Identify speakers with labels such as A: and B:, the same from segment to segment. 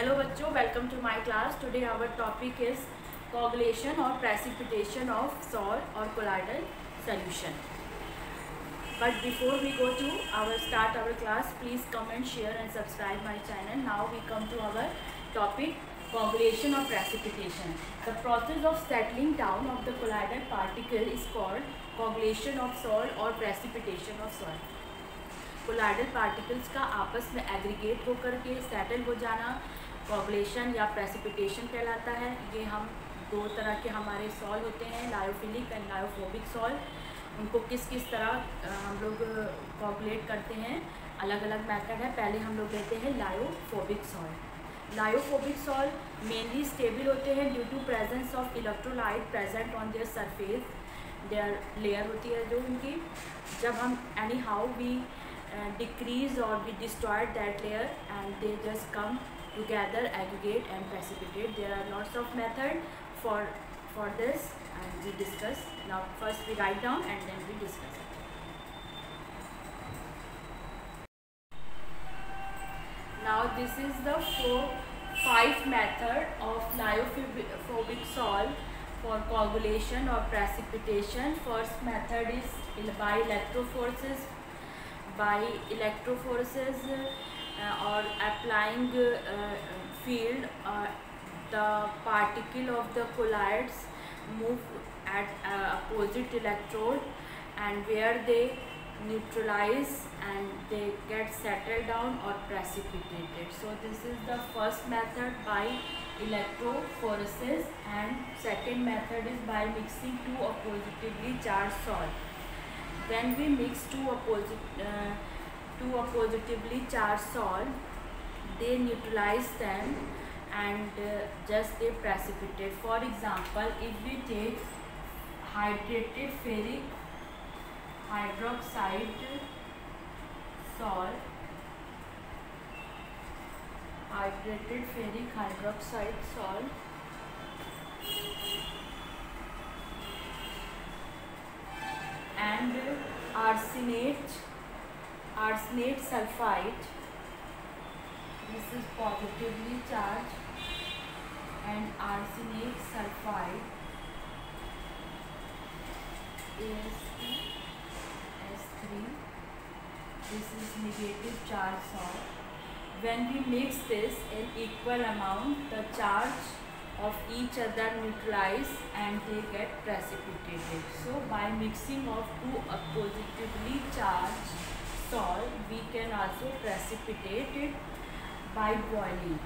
A: Hello बच्चों, welcome to my class. Today our topic is coagulation और precipitation of salt or colloidal solution. But before we go to start our class, please comment, share and subscribe my channel. Now we come to our topic, coagulation or precipitation. The process of settling down of the colloidal particle is called coagulation of salt or precipitation of salt. Colloidal particles का आपस में aggregate होकर के settle हो जाना कोagulation या precipitation कहलाता है। ये हम दो तरह के हमारे सॉल होते हैं, लायोफिलिक एंड लायोफोबिक सॉल। उनको किस किस तरह हम लोग कोagulate करते हैं, अलग अलग मेथड है। पहले हम लोग लेते हैं lyophobic sol. Lyophobic sol mainly stable होते हैं due to presence of electrolyte present on their surface. Their layer होती है जो उनकी, जब हम anyhow we decrease or we destroyed that layer and they just come together, aggregate and precipitate. There are lots of method for this and we discuss. Now first we write down and then we discuss it. Now this is the 5 method of lyophobic salt for coagulation or precipitation. First method is by electrophoresis or applying field. The particle of the colloids move at opposite electrode and where they neutralize and they get settled down or precipitated. So this is the first method by electrophoresis, and second method is by mixing two oppositively charged salt. When we mix two oppositively charged salt, they neutralize them and just they precipitate. For example, if we take hydrated ferric hydroxide salt, and arsenate sulfide, this is positively charged, and arsenate sulfide is S3, this is negative charge salt. When we mix this in equal amount, the charge of each other neutralize and they get precipitated. So by mixing of two oppositively charged salt, we can also precipitate it by boiling.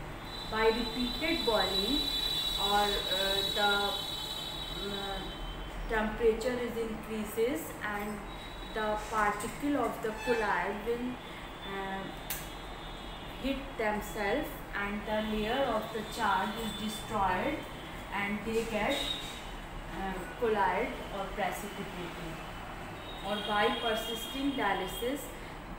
A: By repeated boiling or the temperature is increases and the particle of the colloid will hit themselves and the layer of the charge is destroyed and they get colloid or precipitated. और by persisting dialysis,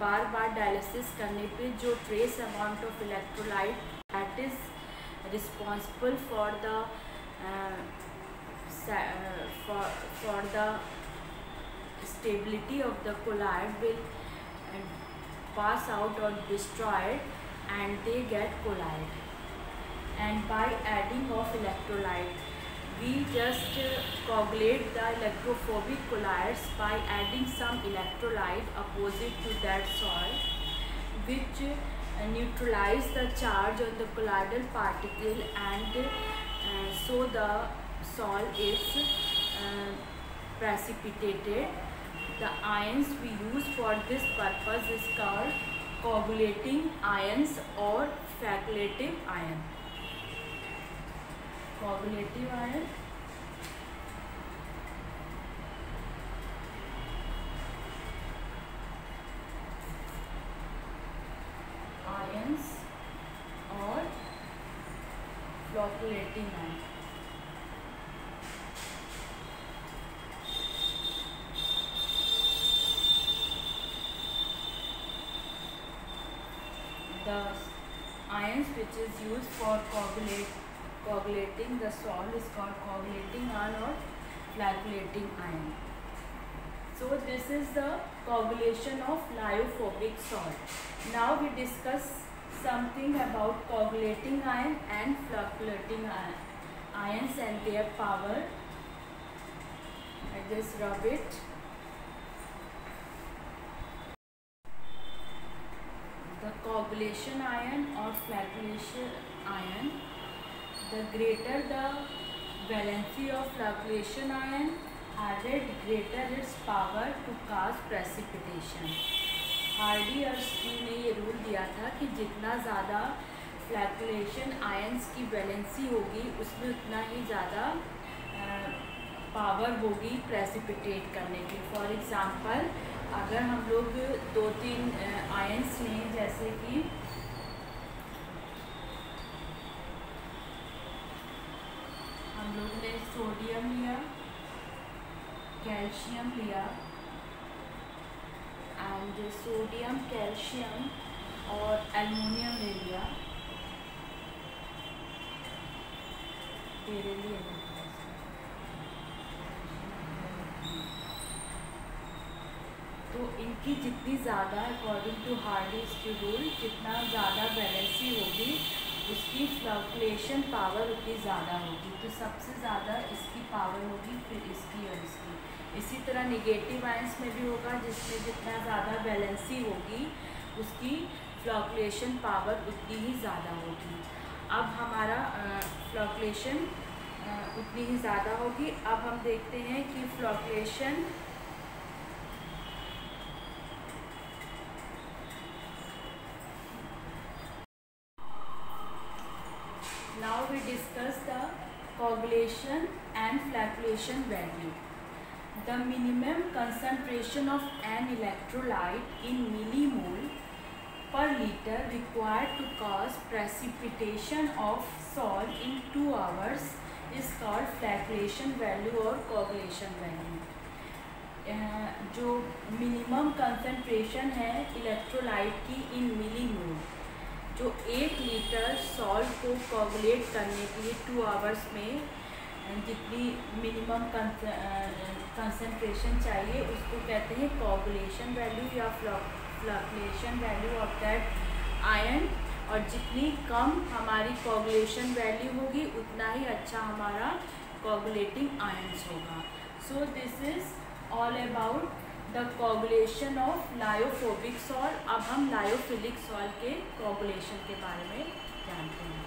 A: bar bar dialysis करने पे जो trace amount of electrolyte that is responsible for the stability of the colloid will pass out or destroyed and they get colloid. And by adding of electrolyte, we just coagulate the electrophobic colloids by adding some electrolyte opposite to that salt, which neutralize the charge on the colloidal particle, and so the salt is precipitated. The ions we use for this purpose is called coagulating ions or facultative ion. Coagulative ion, ions or flocculating ion. The ions which is used for coagulating the salt is called coagulating ion or flocculating ion. So this is the coagulation of lyophobic salt. Now we discuss something about coagulating ion and fluctuating ions and their power. I just rub it. The coagulation ion or flocculation ion, the greater the valency of flocculation ion, added greater its power to cause precipitation. Hardy और स्ट्रू ने ये rule दिया था कि जितना ज़्यादा फ्लैकुलेशन ions की valency होगी उसमें उतना ही ज़्यादा पावर होगी प्रेसिपिटेट करने की। फॉर एग्ज़ाम्पल अगर हम लोग 2-3 आयंस लें, जैसे कि हम लोग ने सोडियम लिया, कैल्शियम लिया, एंड सोडियम, कैल्शियम और एल्युमिनियम ले लिया, तेरे लिए तो इनकी जितनी ज़्यादा अकॉर्डिंग टू हार्डीज की रूल जितना ज़्यादा वैलेंसी होगी उसकी फ्लक्चुएशन पावर उतनी ज़्यादा होगी। तो सबसे ज़्यादा इसकी पावर होगी, फिर इसकी और इसकी। इसी तरह निगेटिव आयंस में भी होगा, जिसमें जितना ज़्यादा वैलेंसी होगी उसकी फ्लक्चुएशन पावर उतनी ही ज़्यादा होगी। अब हमारा फ्लक्चुएशन उतनी ही ज़्यादा होगी। अब हम देखते हैं कि fluctuation now we discuss the coagulation and flocculation value. The minimum concentration of an electrolyte in millimole per liter required to cause precipitation of salt in 2 hours is called flocculation value or coagulation value. जो minimum concentration है electrolyte की इन millimole, जो 1 litre salt को coagulate करने के लिए 2 hours में जितनी मिनिमम कंसंट्रेशन चाहिए उसको कहते हैं कोगुलेशन वैल्यू या fluctuation value of that ion. और जितनी कम हमारी कोगुलेशन वैल्यू होगी उतना ही अच्छा हमारा कोगुलेटिंग आयंस होगा। So this is all about the coagulation of lyophobic salt. अब हम लायोफिलिक सॉल्ट के कोगुलेशन के बारे में जानते हैं।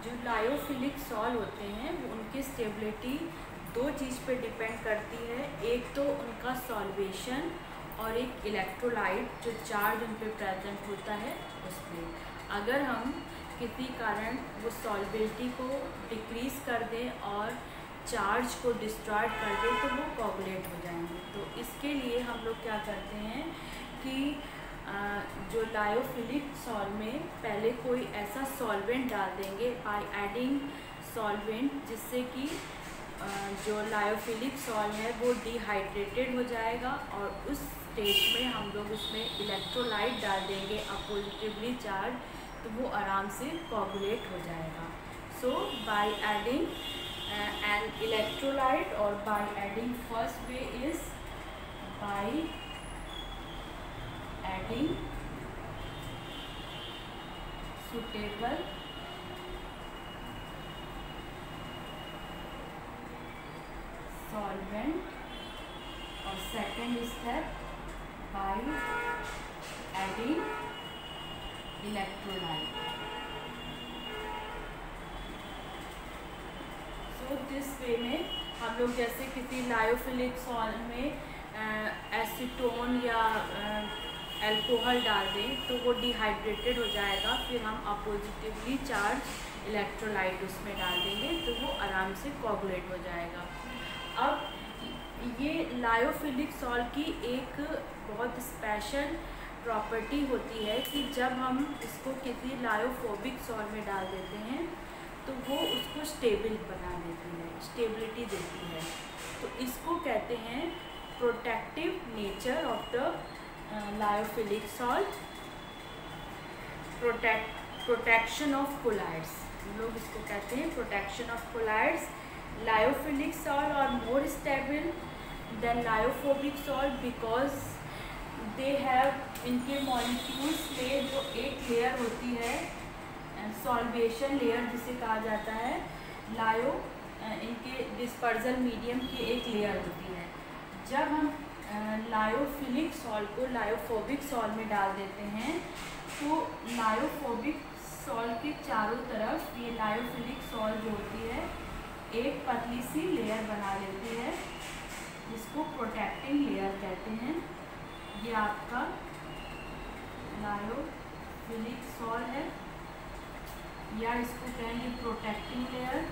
A: जो लायोफिलिक सॉल्ट होते हैं वो उनकी स्टेबिलिटी 2 चीज़ पे डिपेंड करती है, एक तो उनका सॉल्वेशन और एक इलेक्ट्रोलाइट जो चार्ज उन पर प्रेजेंट होता है उस पर। अगर हम किसी कारण वो सॉल्बिलिटी को डिक्रीज़ कर दें और चार्ज को डिस्ट्रॉय कर दें तो वो कोगुलेट हो जाएंगे। तो इसके लिए हम लोग क्या करते हैं कि जो लायोफिलिक सॉल्ट में पहले कोई ऐसा सॉल्वेंट डाल देंगे बाय एडिंग सॉल्वेंट, जिससे कि जो लायोफिलिक सॉल्ट है वो डिहाइड्रेटेड हो जाएगा और उस स्टेज में हम लोग उसमें इलेक्ट्रोलाइट डाल देंगे अपोजिटिवली चार्ज, तो वो आराम से कोगुलेट हो जाएगा। सो बाय एडिंग एन इलेक्ट्रोलाइट और by adding first way is by adding suitable solvent और second step by adding electrolyte. So this way में हम लोग जैसे किसी लायोफिलिक सॉल्ट में एसीटोन या अल्कोहल डाल दें तो वो डिहाइड्रेटेड हो जाएगा, फिर हम अपोजिटिवली चार्ज इलेक्ट्रोलाइट उसमें डाल देंगे तो वो आराम से कोगुलेट हो जाएगा। अब ये लायोफिलिक सॉल्ट की एक बहुत स्पेशल प्रॉपर्टी होती है कि जब हम इसको किसी लायोफोबिक सॉल्ट में डाल देते हैं तो वो उसको स्टेबल बना देती है, स्टेबिलिटी देती है। तो इसको कहते हैं protective nature of the lyophilic salt, protection of colloids, हम लोग इसको कहते हैं protection of colloids. Lyophilic salt are more stable than lyophobic salt because they have इनके मॉलिक्यूल्स में जो एक लेयर होती है सॉल्वेशन लेयर जिसे कहा जाता है, लायो इनके डिस्पर्जल मीडियम की एक लेयर होती है। जब हम लायोफिलिक सॉल्ट को लायोफोबिक सॉल्ट में डाल देते हैं तो लायोफोबिक सॉल्ट के चारों तरफ ये लायोफिलिक सॉल्ट जो होती है एक पतली सी लेयर बना लेती है, जिसको प्रोटेक्टिंग लेयर कहते हैं। ये आपका लायोफिलिक सॉल्ट है या इसको कहेंगे प्रोटेक्टिंग लेयर।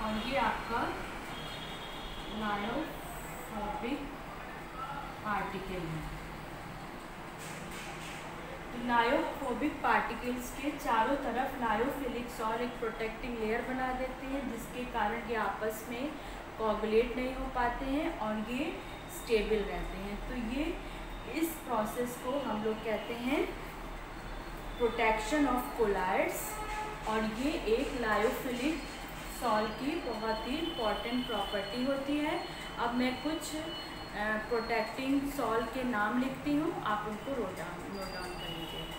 A: और ये आपका लायोफोबिक पार्टिकल है। लायोफोबिक पार्टिकल्स के चारों तरफ लायोफिलिक सॉल्ट एक प्रोटेक्टिंग लेयर बना देते हैं, जिसके कारण ये आपस में कोगुलेट नहीं हो पाते हैं और ये स्टेबल रहते हैं। तो ये इस प्रोसेस को हम लोग कहते हैं प्रोटेक्शन ऑफ कोलाइड्स, और ये एक लायोफिलिक सॉल्ट की बहुत ही इम्पॉर्टेंट प्रॉपर्टी होती है। अब मैं कुछ प्रोटेक्टिंग सॉल्ट के नाम लिखती हूँ, आप उनको नोट डाउन कर लीजिए।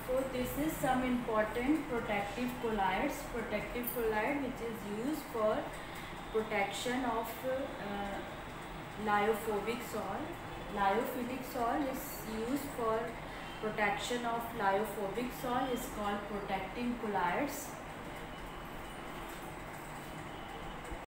A: So this is some important protective colloids. Protective colloid which is used for protection of lyophobic salt. Lyophilic salt is used for protection of lyophobic salt, is called protecting colloids.